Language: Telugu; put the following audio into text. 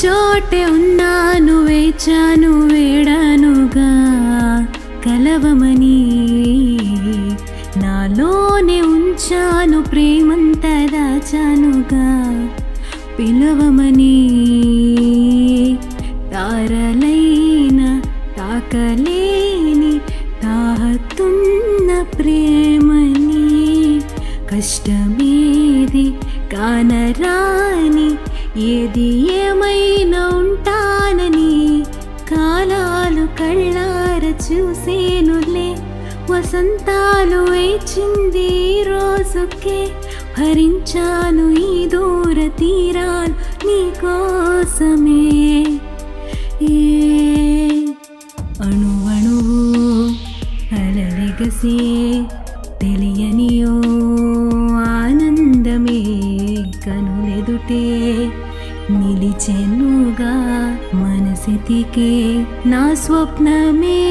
చోటే ఉన్నాను, వేచాను వేడానుగా కలవమని. నాలోనే ఉంచాను, ప్రేమంతా దాచానుగా పిలవమని. తారలైన తాకలేని తాహతున్న ప్రేమని. కష్టమేది కానరాని, ఏది ఏమైనా ఉంటానని కాలాలు కళ్ళార చూసేనులే. వసంతాలు వేచింది ఈ రోజుకే, భరించాను ఈ దూర తీరాలు నీకోసమే. అణువణువు అలలెగసే తెలియనియో ఆనందమే కనులెదుటే నిలిచెనుగా మనసితికే. నా స్వప్నమే